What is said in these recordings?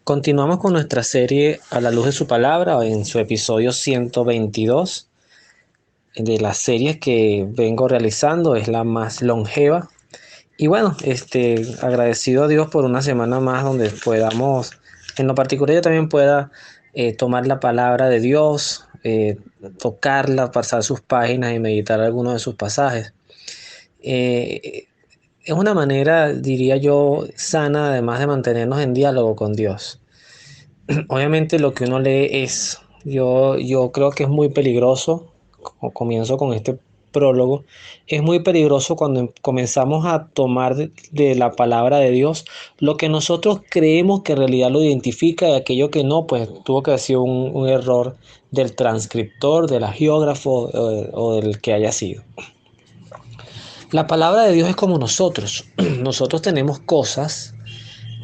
Continuamos con nuestra serie A la luz de su palabra en su episodio 122 de las series que vengo realizando, es la más longeva. Y bueno, agradecido a Dios por una semana más donde podamos, en lo particular yo también pueda tomar la palabra de Dios, tocarla, pasar sus páginas y meditar algunos de sus pasajes. Eh, es una manera, diría yo, sana, además de mantenernos en diálogo con Dios. Obviamente lo que uno lee yo creo que es muy peligroso, comienzo con este prólogo, es muy peligroso cuando comenzamos a tomar de la palabra de Dios lo que nosotros creemos que en realidad lo identifica y aquello que no, pues tuvo que haber sido un error del transcriptor, del agiógrafo o del que haya sido. La palabra de Dios es como nosotros, nosotros tenemos cosas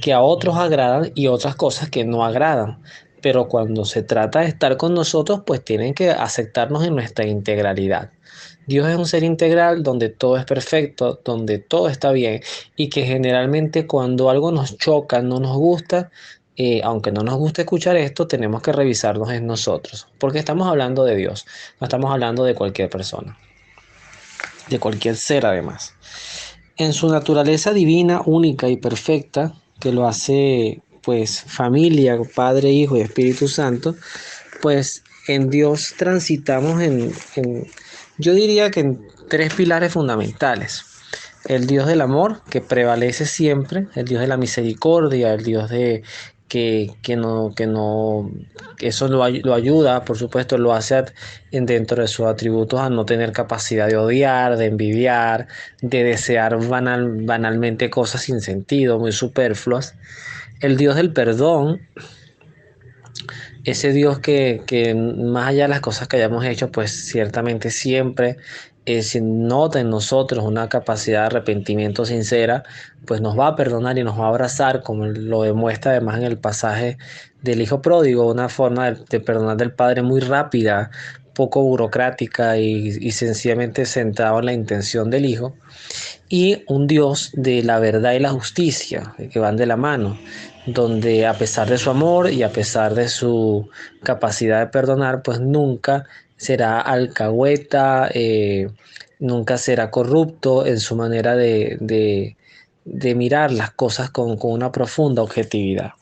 que a otros agradan y otras cosas que no agradan. Pero cuando se trata de estar con nosotros, pues tienen que aceptarnos en nuestra integralidad. Dios es un ser integral donde todo es perfecto, donde todo está bien y que generalmente cuando algo nos choca, no nos gusta, aunque no nos guste escuchar esto, tenemos que revisarnos en nosotros, porque estamos hablando de Dios, no estamos hablando de cualquier persona, de cualquier ser además. En su naturaleza divina, única y perfecta, que lo hace pues familia, Padre, Hijo y Espíritu Santo, pues en Dios transitamos yo diría que en tres pilares fundamentales. El Dios del amor, que prevalece siempre, el Dios de la misericordia, el Dios de que no, eso lo ayuda, por supuesto, lo hace dentro de sus atributos a no tener capacidad de odiar, de envidiar, de desear banalmente cosas sin sentido, muy superfluas. El Dios del perdón, ese Dios que más allá de las cosas que hayamos hecho, pues ciertamente siempre si nota en nosotros una capacidad de arrepentimiento sincera, pues nos va a perdonar y nos va a abrazar, como lo demuestra además en el pasaje del Hijo Pródigo, una forma de perdonar del Padre muy rápida, poco burocrática y sencillamente centrado en la intención del Hijo. Y un Dios de la verdad y la justicia, que van de la mano, donde a pesar de su amor y a pesar de su capacidad de perdonar, pues nunca será alcahueta, nunca será corrupto en su manera de mirar las cosas con una profunda objetividad.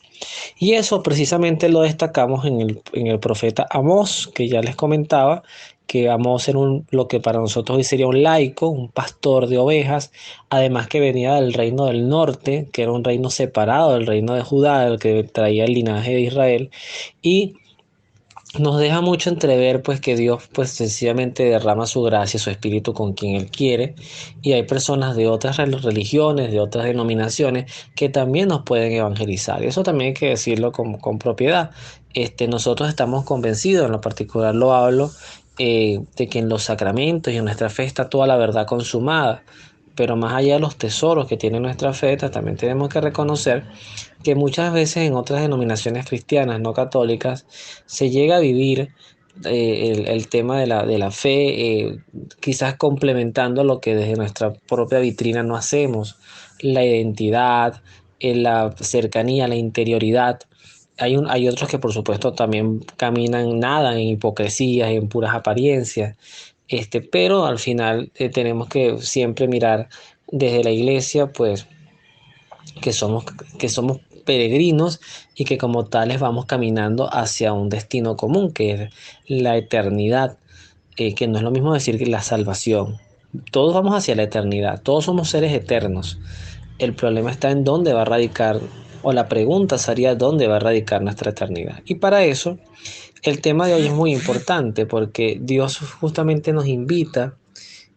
Y eso precisamente lo destacamos en el profeta Amós, que ya les comentaba, que Amós era lo que para nosotros hoy sería un laico, un pastor de ovejas, además que venía del reino del norte, que era un reino separado del reino de Judá, el que traía el linaje de Israel, y nos deja mucho entrever pues que Dios pues sencillamente derrama su gracia, su espíritu con quien Él quiere, y hay personas de otras religiones, de otras denominaciones que también nos pueden evangelizar. Eso también hay que decirlo con propiedad. Nosotros estamos convencidos, en lo particular lo hablo, de que en los sacramentos y en nuestra fe está toda la verdad consumada. Pero más allá de los tesoros que tiene nuestra fe, también tenemos que reconocer que muchas veces en otras denominaciones cristianas no católicas se llega a vivir el tema de la fe, quizás complementando lo que desde nuestra propia vitrina no hacemos, la identidad, la cercanía, la interioridad. Hay otros que por supuesto también caminan, nadan en hipocresías, en puras apariencias, pero al final tenemos que siempre mirar desde la iglesia, pues que somos, que somos peregrinos y que como tales vamos caminando hacia un destino común, que es la eternidad, que no es lo mismo decir que la salvación. Todos vamos hacia la eternidad, todos somos seres eternos. El problema está en dónde va a radicar, o la pregunta sería dónde va a radicar nuestra eternidad. Y para eso, el tema de hoy es muy importante porque Dios justamente nos invita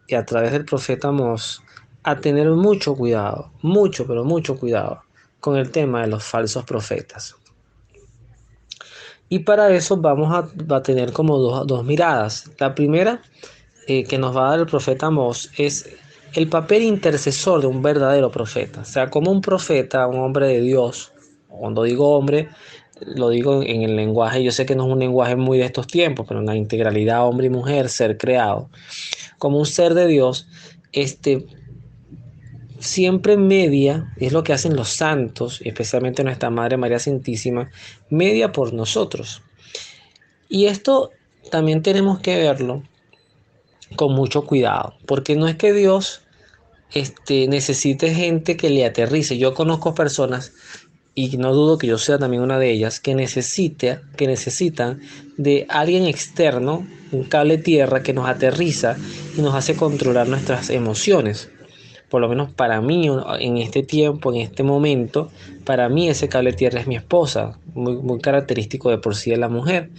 y a través del profeta Amós a tener mucho cuidado, mucho, pero mucho cuidado con el tema de los falsos profetas. Y para eso va a tener como dos miradas. La primera que nos va a dar el profeta Amós es el papel intercesor de un verdadero profeta. O sea, como un profeta, un hombre de Dios, cuando digo hombre, lo digo en el lenguaje, yo sé que no es un lenguaje muy de estos tiempos, pero en la integralidad hombre y mujer, ser creado, como un ser de Dios, este siempre media, es lo que hacen los santos, especialmente nuestra Madre María Santísima, media por nosotros. Y esto también tenemos que verlo con mucho cuidado, porque no es que Dios necesite gente que le aterrice. Yo conozco personas, y no dudo que yo sea también una de ellas, que necesitan de alguien externo, un cable tierra que nos aterriza y nos hace controlar nuestras emociones. Por lo menos para mí, en este tiempo, en este momento, para mí ese cable tierra es mi esposa, muy característico de por sí de la mujer.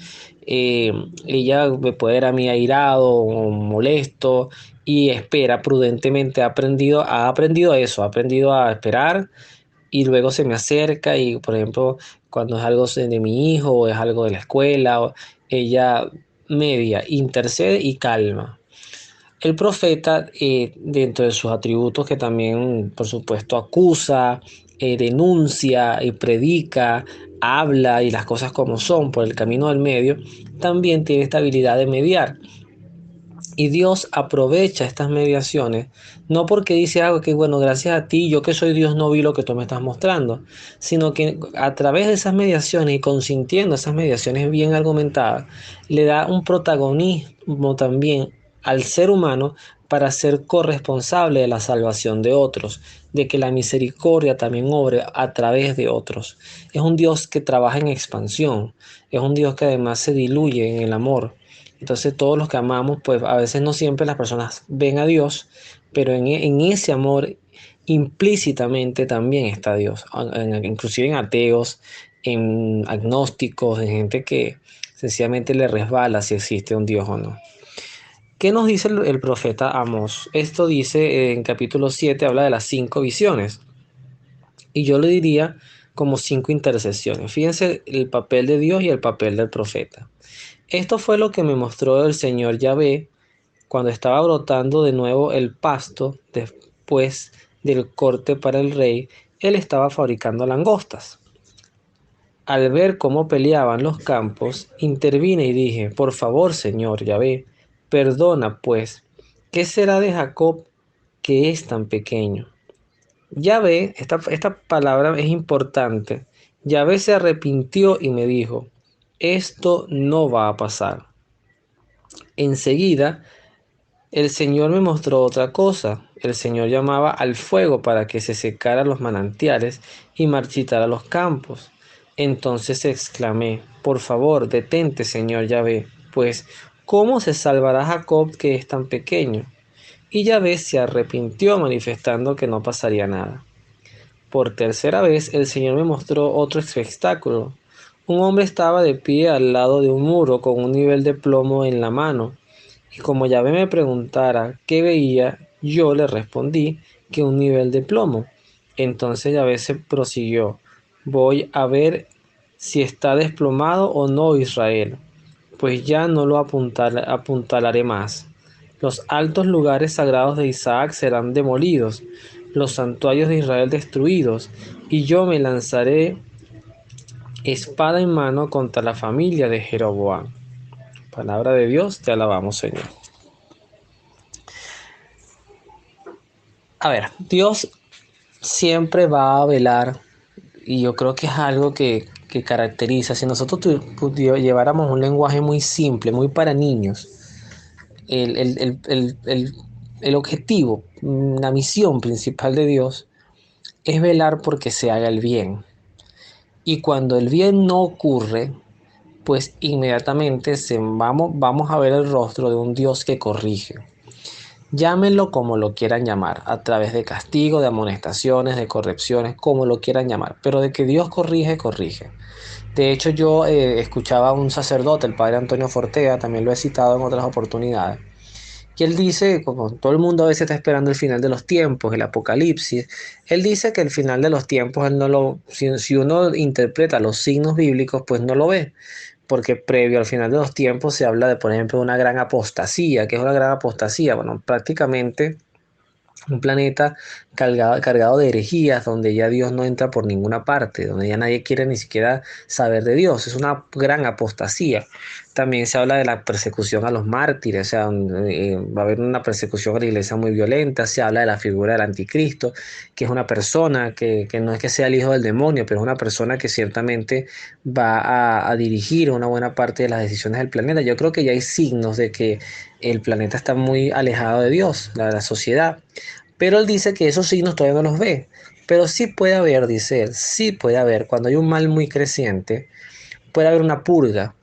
Eh, Ella me puede ver a mí airado o molesto y espera prudentemente, ha aprendido eso, ha aprendido a esperar y luego se me acerca y, por ejemplo, cuando es algo de mi hijo o es algo de la escuela, ella media, intercede y calma. El profeta, dentro de sus atributos que también, por supuesto, acusa, denuncia y predica, habla y las cosas como son por el camino del medio, también tiene esta habilidad de mediar. Y Dios aprovecha estas mediaciones, no porque dice algo que, bueno, gracias a ti, yo que soy Dios no vi lo que tú me estás mostrando, sino que a través de esas mediaciones y consintiendo esas mediaciones bien argumentadas, le da un protagonismo también al ser humano para ser corresponsable de la salvación de otros, de que la misericordia también obre a través de otros. Es un Dios que trabaja en expansión, es un Dios que además se diluye en el amor. Entonces todos los que amamos, pues a veces no siempre las personas ven a Dios, pero en ese amor implícitamente también está Dios, inclusive en ateos, en agnósticos, en gente que sencillamente le resbala si existe un Dios o no. ¿Qué nos dice el profeta Amós? Esto dice en capítulo 7, habla de las 5 visiones. Y yo le diría como 5 intercesiones. Fíjense el papel de Dios y el papel del profeta. Esto fue lo que me mostró el Señor Yahvé cuando estaba brotando de nuevo el pasto después del corte para el rey. Él estaba fabricando langostas. Al ver cómo peleaban los campos, intervine y dije: por favor, Señor Yahvé, perdona pues, ¿qué será de Jacob que es tan pequeño? Yahvé, esta palabra es importante. Yahvé se arrepintió y me dijo: esto no va a pasar. Enseguida, el Señor me mostró otra cosa. El Señor llamaba al fuego para que se secaran los manantiales y marchitara los campos. Entonces exclamé: por favor, detente, Señor Yahvé, pues ¿cómo se salvará Jacob que es tan pequeño? Y Yahvé se arrepintió, manifestando que no pasaría nada. Por tercera vez el Señor me mostró otro espectáculo. Un hombre estaba de pie al lado de un muro con un nivel de plomo en la mano. Y como Yahvé me preguntara qué veía, yo le respondí que un nivel de plomo. Entonces Yahvé se prosiguió: voy a ver si está desplomado o no Israel, pues ya no lo apuntalaré más. Los altos lugares sagrados de Isaac serán demolidos, los santuarios de Israel destruidos, y yo me lanzaré espada en mano contra la familia de Jeroboam. Palabra de Dios, te alabamos, Señor. A ver, Dios siempre va a velar, y yo creo que es algo que caracteriza. Si nosotros lleváramos un lenguaje muy simple, muy para niños, el, el, el, el, el, el objetivo, la misión principal de Dios es velar porque se haga el bien. Y cuando el bien no ocurre, pues inmediatamente vamos a ver el rostro de un Dios que corrige. Llámenlo como lo quieran llamar, a través de castigo, de amonestaciones, de correcciones, como lo quieran llamar, pero de que Dios corrige, corrige. De hecho, yo escuchaba a un sacerdote, el padre Antonio Fortea, también lo he citado en otras oportunidades, que él dice, como todo el mundo a veces está esperando el final de los tiempos, el apocalipsis, él dice que el final de los tiempos, él no lo, si uno interpreta los signos bíblicos, pues no lo ve, porque previo al final de los tiempos se habla de, por ejemplo, una gran apostasía. ¿Qué es una gran apostasía? Bueno, prácticamente un planeta cargado de herejías, donde ya Dios no entra por ninguna parte, donde ya nadie quiere ni siquiera saber de Dios. Es una gran apostasía. También se habla de la persecución a los mártires, o sea, va a haber una persecución a la iglesia muy violenta. Se habla de la figura del anticristo, que es una persona que no es que sea el hijo del demonio, pero es una persona que ciertamente va a dirigir una buena parte de las decisiones del planeta. Yo creo que ya hay signos de que el planeta está muy alejado de Dios, la sociedad. Pero él dice que esos signos todavía no los ve. Pero sí puede haber, dice él, sí puede haber, cuando hay un mal muy creciente, puede haber una purga.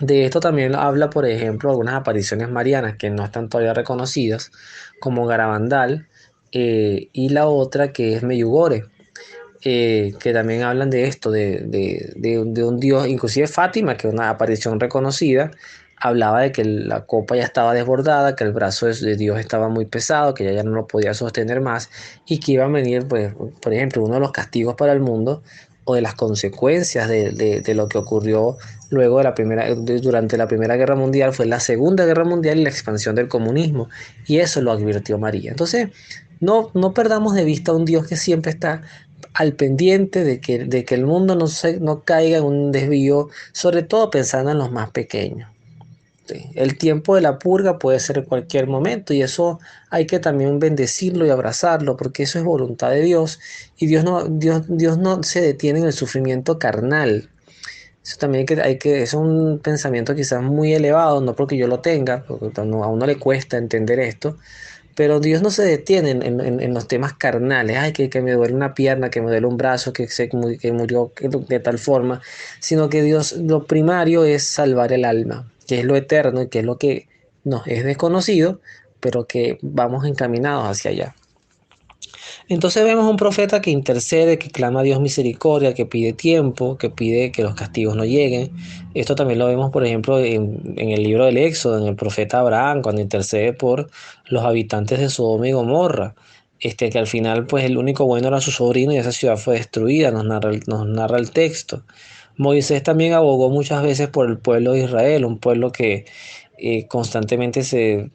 De esto también habla, por ejemplo, algunas apariciones marianas que no están todavía reconocidas, como Garabandal, y la otra que es Meyugore, que también hablan de esto, de un dios, inclusive Fátima, que es una aparición reconocida, hablaba de que la copa ya estaba desbordada, que el brazo de Dios estaba muy pesado, que ella ya no lo podía sostener más y que iba a venir, pues, por ejemplo, uno de los castigos para el mundo o de las consecuencias de lo que ocurrió luego durante la Primera Guerra Mundial fue la Segunda Guerra Mundial y la expansión del comunismo, y eso lo advirtió María. Entonces, no perdamos de vista a un Dios que siempre está al pendiente de que el mundo no caiga en un desvío, sobre todo pensando en los más pequeños. ¿Sí? El tiempo de la purga puede ser en cualquier momento, y eso hay que también bendecirlo y abrazarlo, porque eso es voluntad de Dios, y Dios no se detiene en el sufrimiento carnal. Eso también es un pensamiento quizás muy elevado, no porque yo lo tenga, porque a uno le cuesta entender esto, pero Dios no se detiene en los temas carnales. Ay, que me duele una pierna, que me duele un brazo, que murió de tal forma, sino que Dios, lo primario es salvar el alma, que es lo eterno y que es lo que nos es desconocido, pero que vamos encaminados hacia allá. Entonces vemos un profeta que intercede, que clama a Dios misericordia, que pide tiempo, que pide que los castigos no lleguen. Esto también lo vemos, por ejemplo, en el libro del Éxodo, en el profeta Abraham, cuando intercede por los habitantes de Sodoma y Gomorra. Que al final, pues el único bueno era su sobrino y esa ciudad fue destruida, nos narra el texto. Moisés también abogó muchas veces por el pueblo de Israel, un pueblo que constantemente se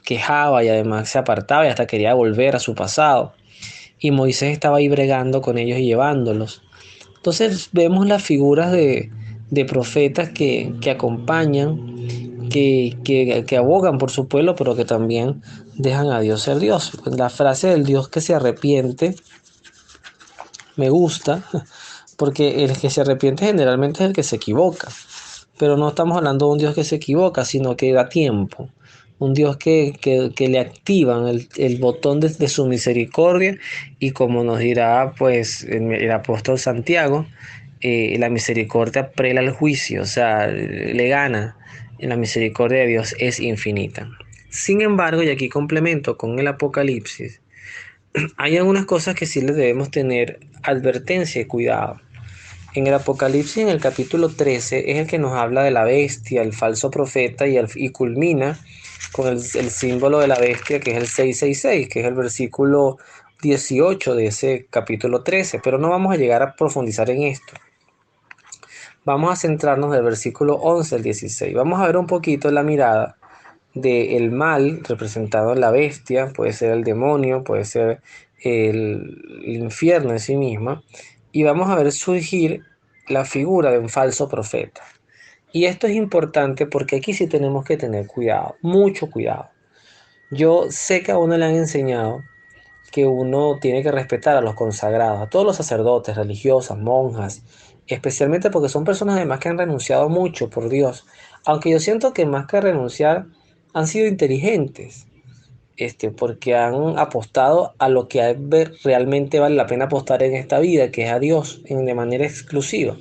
quejaba y además se apartaba y hasta quería volver a su pasado, y Moisés estaba ahí bregando con ellos y llevándolos. Entonces vemos las figuras de profetas que acompañan, que abogan por su pueblo, pero que también dejan a Dios ser Dios. Pues la frase del Dios que se arrepiente me gusta, porque el que se arrepiente generalmente es el que se equivoca. Pero no estamos hablando de un Dios que se equivoca, sino que da tiempo. Un Dios que le activan el botón de su misericordia, y como nos dirá pues el apóstol Santiago, la misericordia prela el juicio, o sea, le gana. La misericordia de Dios es infinita. Sin embargo, y aquí complemento con el Apocalipsis, hay algunas cosas que sí les debemos tener advertencia y cuidado. En el Apocalipsis, en el capítulo 13, es el que nos habla de la bestia, el falso profeta, y culmina con el símbolo de la bestia, que es el 666, que es el versículo 18 de ese capítulo 13. Pero no vamos a llegar a profundizar en esto. Vamos a centrarnos del versículo 11 al 16. Vamos a ver un poquito la mirada del mal representado en la bestia, puede ser el demonio, puede ser el infierno en sí misma, y vamos a ver surgir la figura de un falso profeta. Y esto es importante porque aquí sí tenemos que tener cuidado, mucho cuidado. Yo sé que a uno le han enseñado que uno tiene que respetar a los consagrados, a todos los sacerdotes, religiosas, monjas, especialmente porque son personas además que han renunciado mucho por Dios, aunque yo siento que más que renunciar han sido inteligentes, porque han apostado a lo que realmente vale la pena apostar en esta vida, que es a Dios de manera exclusiva.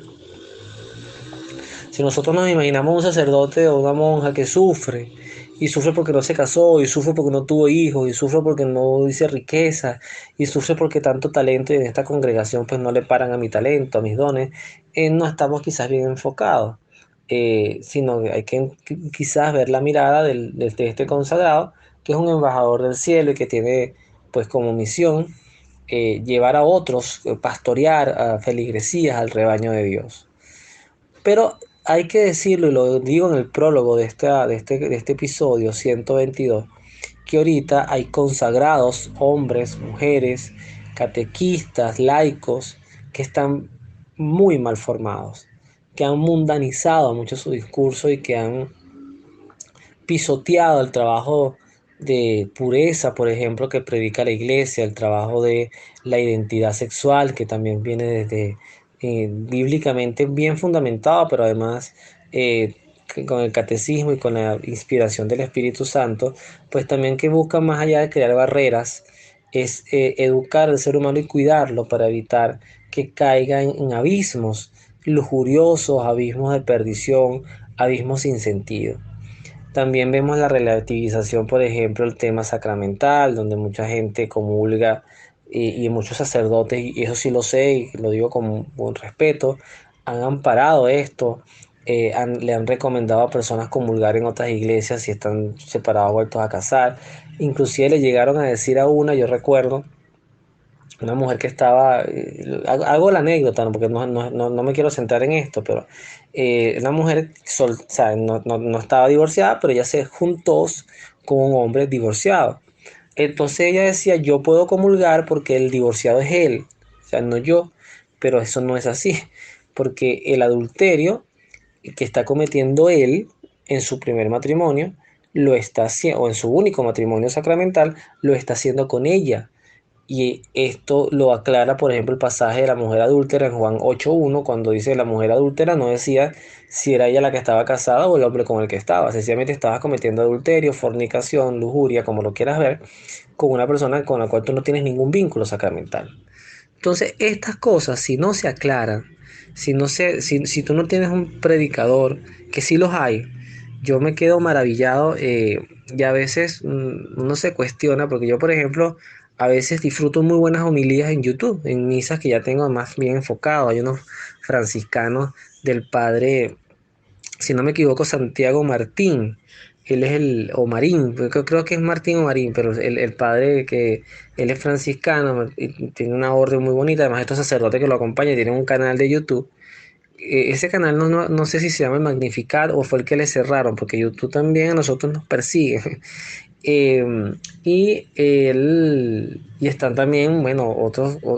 Si nosotros nos imaginamos un sacerdote o una monja que sufre, y sufre porque no se casó, y sufre porque no tuvo hijos, y sufre porque no dice riqueza, y sufre porque tanto talento, y en esta congregación pues no le paran a mi talento, a mis dones, no estamos quizás bien enfocados. Sino que hay que quizás ver la mirada de este consagrado, que es un embajador del cielo y que tiene pues como misión llevar a otros, pastorear a feligresías al rebaño de Dios. Pero hay que decirlo, y lo digo en el prólogo de este episodio 122, que ahorita hay consagrados, hombres, mujeres, catequistas, laicos, que están muy mal formados, que han mundanizado mucho su discurso y que han pisoteado el trabajo de pureza, por ejemplo, que predica la iglesia, el trabajo de la identidad sexual, que también viene desde bíblicamente bien fundamentado, pero además con el catecismo y con la inspiración del Espíritu Santo, pues también que busca más allá de crear barreras, es educar al ser humano y cuidarlo para evitar que caiga en abismos lujuriosos, abismos de perdición, abismos sin sentido. También vemos la relativización, por ejemplo, el tema sacramental, donde mucha gente comulga y muchos sacerdotes, y eso sí lo sé y lo digo con respeto, han amparado esto, le han recomendado a personas comulgar en otras iglesias si están separados, vueltos a casar. Inclusive le llegaron a decir a una, yo recuerdo, una mujer que estaba, hago la anécdota, ¿no? Porque no me quiero centrar en esto, pero una mujer, o sea, no estaba divorciada, pero ella se juntó con un hombre divorciado. Entonces ella decía, yo puedo comulgar porque el divorciado es él, o sea, no yo, pero eso no es así, porque el adulterio que está cometiendo él en su primer matrimonio, lo está haciendo, o en su único matrimonio sacramental, lo está haciendo con ella. Y esto lo aclara, por ejemplo, el pasaje de la mujer adúltera en Juan 8:1, cuando dice la mujer adúltera, no decía si era ella la que estaba casada o el hombre con el que estaba. Sencillamente estabas cometiendo adulterio, fornicación, lujuria, como lo quieras ver, con una persona con la cual tú no tienes ningún vínculo sacramental. Entonces, estas cosas, si no se aclaran, si tú no tienes un predicador, que sí los hay, yo me quedo maravillado y a veces uno se cuestiona, porque yo, por ejemplo, a veces disfruto muy buenas homilías en YouTube, en misas que ya tengo más bien enfocado. Hay unos franciscanos del padre, si no me equivoco, Santiago Martín. Él es o Marín, creo que es Martín o Marín, pero el padre que él es franciscano y tiene una orden muy bonita. Además, estos sacerdotes que lo acompañan tienen un canal de YouTube. Ese canal no sé si se llama el Magnificat o fue el que le cerraron, porque YouTube también a nosotros nos persigue. Eh, y están también, bueno,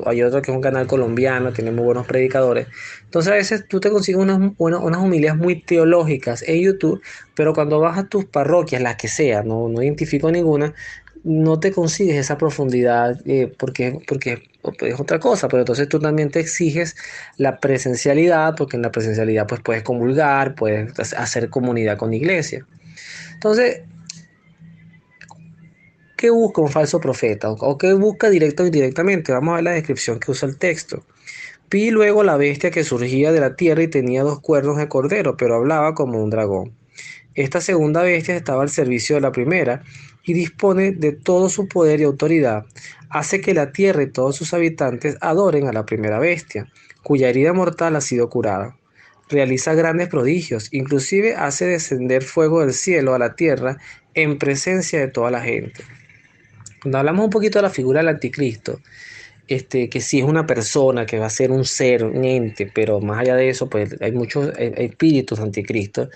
hay otro que es un canal colombiano, tiene muy buenos predicadores. Entonces a veces tú te consigues unas homilías muy teológicas en YouTube, pero cuando vas a tus parroquias, las que sea, no identifico ninguna, no te consigues esa profundidad porque es otra cosa, pero entonces tú también te exiges la presencialidad, porque en la presencialidad pues puedes comulgar, puedes hacer comunidad con la iglesia. Entonces, ¿qué busca un falso profeta? ¿O qué busca directo o indirectamente? Vamos a ver la descripción que usa el texto. Vi luego la bestia que surgía de la tierra y tenía 2 cuernos de cordero, pero hablaba como un dragón. Esta segunda bestia estaba al servicio de la primera y dispone de todo su poder y autoridad. Hace que la tierra y todos sus habitantes adoren a la primera bestia, cuya herida mortal ha sido curada. Realiza grandes prodigios, inclusive hace descender fuego del cielo a la tierra en presencia de toda la gente. Cuando hablamos un poquito de la figura del anticristo, que sí es una persona, que va a ser un ser, un ente, pero más allá de eso, pues hay muchos espíritus anticristos.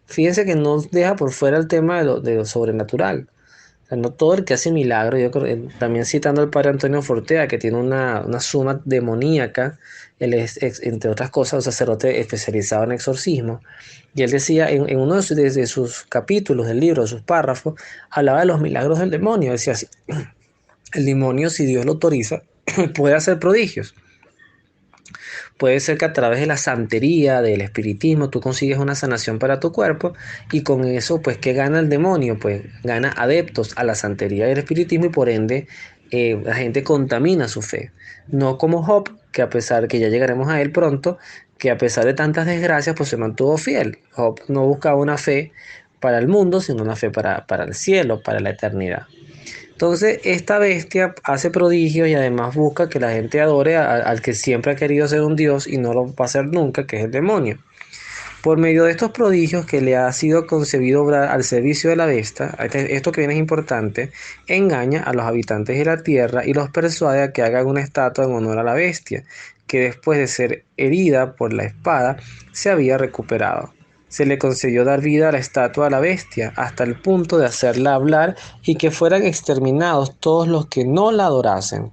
Fíjense que no deja por fuera el tema de lo sobrenatural. O sea, no todo el que hace milagros, yo creo, también citando al padre Antonio Fortea, que tiene una suma demoníaca. Él es, entre otras cosas, un sacerdote especializado en exorcismo, y él decía en uno de sus capítulos del libro, de sus párrafos, hablaba de los milagros del demonio. Decía así: el demonio, si Dios lo autoriza, puede hacer prodigios. Puede ser que a través de la santería, del espiritismo, tú consigues una sanación para tu cuerpo, y con eso, pues, ¿qué gana el demonio? Pues gana adeptos a la santería y el espiritismo, y por ende la gente contamina su fe. No como Job, que a pesar que ya llegaremos a él pronto, que a pesar de tantas desgracias, pues se mantuvo fiel. Job no buscaba una fe para el mundo, sino una fe para el cielo, para la eternidad. Entonces, esta bestia hace prodigios y además busca que la gente adore al que siempre ha querido ser un dios y no lo va a hacer nunca, que es el demonio. Por medio de estos prodigios que le ha sido concebido obrar al servicio de la bestia, esto que viene es importante, engaña a los habitantes de la tierra y los persuade a que hagan una estatua en honor a la bestia, que después de ser herida por la espada, se había recuperado. se le concedió dar vida a la estatua de la bestia, hasta el punto de hacerla hablar y que fueran exterminados todos los que no la adorasen.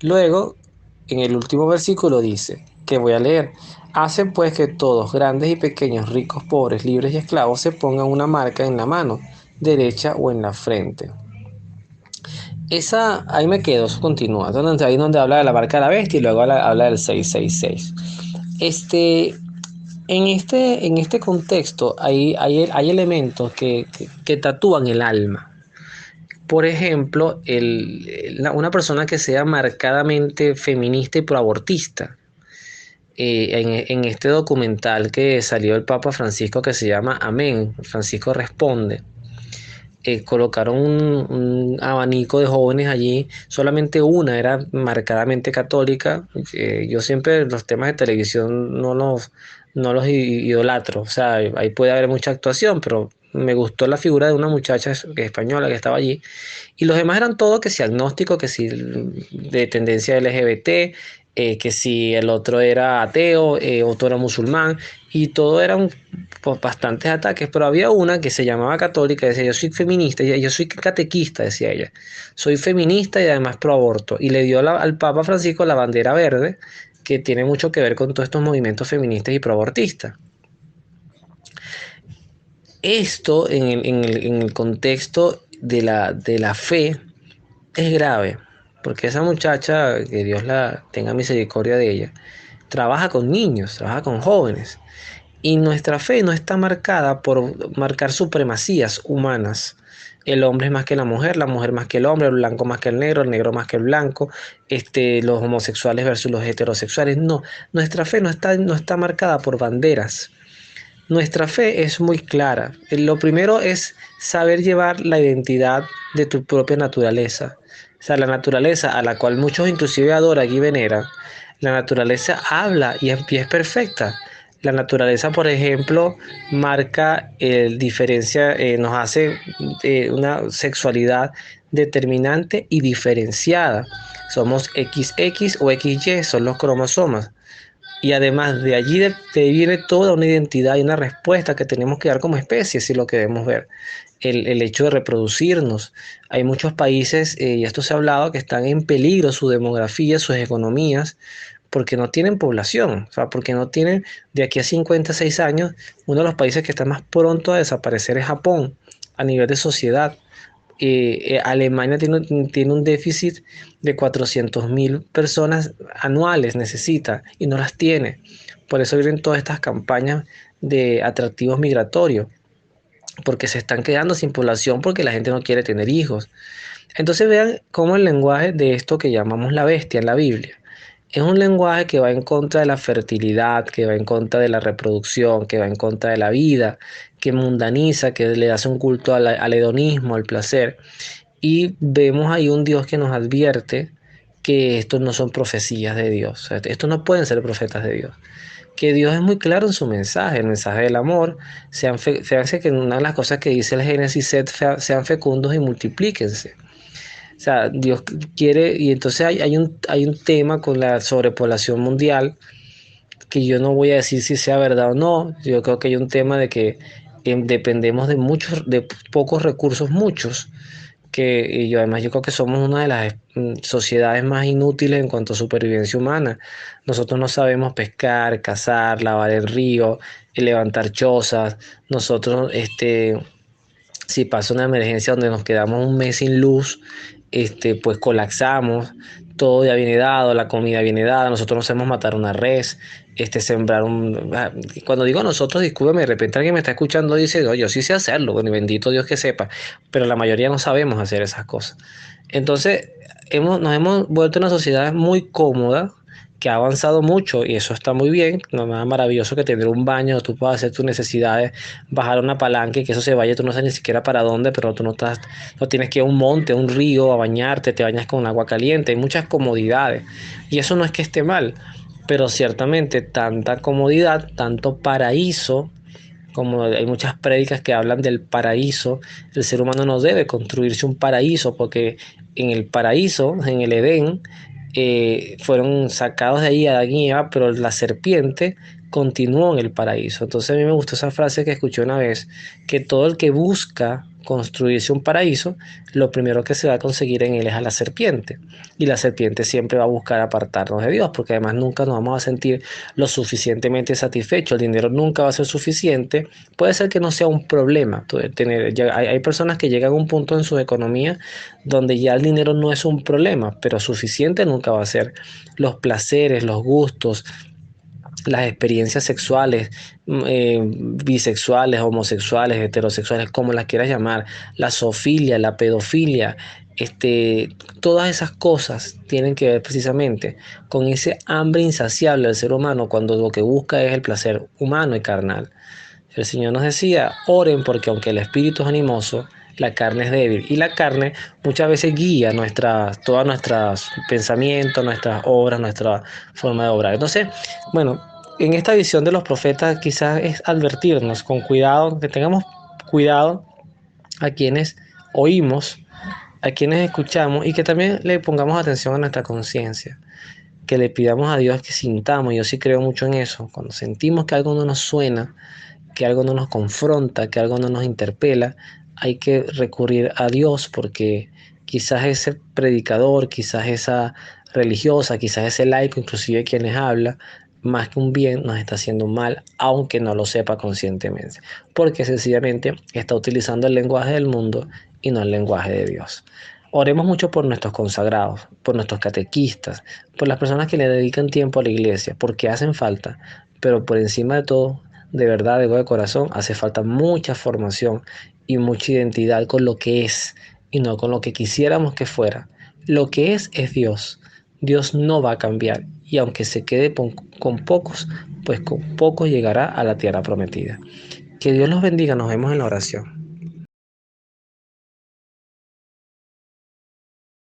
Luego, en el último versículo dice, que voy a leer, hacen pues que todos, grandes y pequeños, ricos, pobres, libres y esclavos, se pongan una marca en la mano derecha o en la frente. Esa, ahí me quedo, eso continúa. Ahí donde habla de la marca de la bestia y luego habla del 666. En este contexto hay elementos que tatúan el alma. Por ejemplo, una persona que sea marcadamente feminista y proabortista. En este documental que salió el Papa Francisco que se llama Amén, Francisco Responde, colocaron un abanico de jóvenes allí, solamente una era marcadamente católica. Yo siempre los temas de televisión no los idolatro, o sea, ahí puede haber mucha actuación, pero me gustó la figura de una muchacha española que estaba allí, y los demás eran todos que si agnósticos, que si de tendencia LGBT, que si el otro era ateo, otro era musulmán, y todo eran pues, bastantes ataques, pero había una que se llamaba católica, decía yo soy feminista, yo soy catequista, decía ella, soy feminista y además pro aborto, y le dio al Papa Francisco la bandera verde, que tiene mucho que ver con todos estos movimientos feministas y proabortistas. Esto en el contexto de la fe es grave, porque esa muchacha, que Dios la tenga misericordia de ella, trabaja con niños, trabaja con jóvenes. Y nuestra fe no está marcada por marcar supremacías humanas. El hombre es más que la mujer más que el hombre, el blanco más que el negro más que el blanco, los homosexuales versus los heterosexuales. No, nuestra fe no está marcada por banderas. Nuestra fe es muy clara. Lo primero es saber llevar la identidad de tu propia naturaleza. O sea, la naturaleza a la cual muchos inclusive adoran y veneran, la naturaleza habla y es perfecta. La naturaleza, por ejemplo, marca diferencia, nos hace una sexualidad determinante y diferenciada. Somos XX o XY, son los cromosomas. Y además de allí viene toda una identidad y una respuesta que tenemos que dar como especie, si lo queremos ver. El hecho de reproducirnos. Hay muchos países, y esto se ha hablado, que están en peligro su demografía, sus economías, porque no tienen población, o sea, porque no tienen, de aquí a 56 años, uno de los países que está más pronto a desaparecer es Japón, a nivel de sociedad. Alemania tiene un déficit de 400.000 personas anuales, necesita, y no las tiene. Por eso vienen todas estas campañas de atractivos migratorios, porque se están quedando sin población porque la gente no quiere tener hijos. Entonces vean cómo el lenguaje de esto que llamamos la bestia en la Biblia es un lenguaje que va en contra de la fertilidad, que va en contra de la reproducción, que va en contra de la vida, que mundaniza, que le hace un culto al hedonismo, al placer. Y vemos ahí un Dios que nos advierte que estos no son profecías de Dios. O sea, estos no pueden ser profetas de Dios. Que Dios es muy claro en su mensaje, el mensaje del amor. Fíjense que una de las cosas que dice el Génesis, sean fecundos y multiplíquense. O sea, Dios quiere, y entonces hay un tema con la sobrepoblación mundial que yo no voy a decir si sea verdad o no. Yo creo que hay un tema de que dependemos de pocos recursos, muchos, y además yo creo que somos una de las sociedades más inútiles en cuanto a supervivencia humana. Nosotros no sabemos pescar, cazar, lavar el río, levantar chozas. Nosotros, si pasa una emergencia donde nos quedamos un mes sin luz, pues colapsamos, todo ya viene dado, la comida viene dada, nosotros no sabemos matar una res, sembrar cuando digo nosotros, discúlpeme, de repente alguien me está escuchando y dice, no, yo sí sé hacerlo, bueno, y bendito Dios que sepa, pero la mayoría no sabemos hacer esas cosas. Entonces, nos hemos vuelto una sociedad muy cómoda, que ha avanzado mucho y eso está muy bien, no nada maravilloso que tener un baño, tú puedas hacer tus necesidades, bajar una palanca y que eso se vaya, tú no sabes ni siquiera para dónde, pero tú no tienes que ir a un monte, a un río, a bañarte, te bañas con agua caliente, hay muchas comodidades y eso no es que esté mal, pero ciertamente tanta comodidad, tanto paraíso, como hay muchas prédicas que hablan del paraíso, el ser humano no debe construirse un paraíso porque en el paraíso, en el Edén, fueron sacados de ahí Adán y Eva, pero la serpiente continuó en el paraíso. Entonces a mí me gustó esa frase que escuché una vez, que todo el que busca construirse un paraíso, lo primero que se va a conseguir en él es a la serpiente. Y la serpiente siempre va a buscar apartarnos de Dios, porque además nunca nos vamos a sentir lo suficientemente satisfechos. El dinero nunca va a ser suficiente. Puede ser que no sea un problema. Hay personas que llegan a un punto en su economía donde ya el dinero no es un problema, pero suficiente nunca va a ser. Los placeres, los gustos, las experiencias sexuales, bisexuales, homosexuales, heterosexuales, como las quieras llamar, la zoofilia, la pedofilia, este, todas esas cosas tienen que ver precisamente con ese hambre insaciable del ser humano cuando lo que busca es el placer humano y carnal. El Señor nos decía, oren porque aunque el espíritu es animoso, la carne es débil. Y la carne muchas veces guía todos nuestros pensamientos, nuestras obras, nuestra forma de obrar. Entonces, bueno, en esta visión de los profetas quizás es advertirnos con cuidado, que tengamos cuidado a quienes oímos, a quienes escuchamos y que también le pongamos atención a nuestra conciencia, que le pidamos a Dios que sintamos. Yo sí creo mucho en eso. Cuando sentimos que algo no nos suena, que algo no nos confronta, que algo no nos interpela, hay que recurrir a Dios porque quizás ese predicador, quizás esa religiosa, quizás ese laico, inclusive quien les habla, más que un bien nos está haciendo un mal, aunque no lo sepa conscientemente, porque sencillamente está utilizando el lenguaje del mundo y no el lenguaje de Dios. Oremos mucho por nuestros consagrados, por nuestros catequistas, por las personas que le dedican tiempo a la iglesia, porque hacen falta, pero por encima de todo, de verdad, de corazón, hace falta mucha formación y mucha identidad con lo que es y no con lo que quisiéramos que fuera. Lo que es Dios. Dios no va a cambiar y aunque se quede con pocos, pues con pocos llegará a la tierra prometida. Que Dios los bendiga, nos vemos en la oración.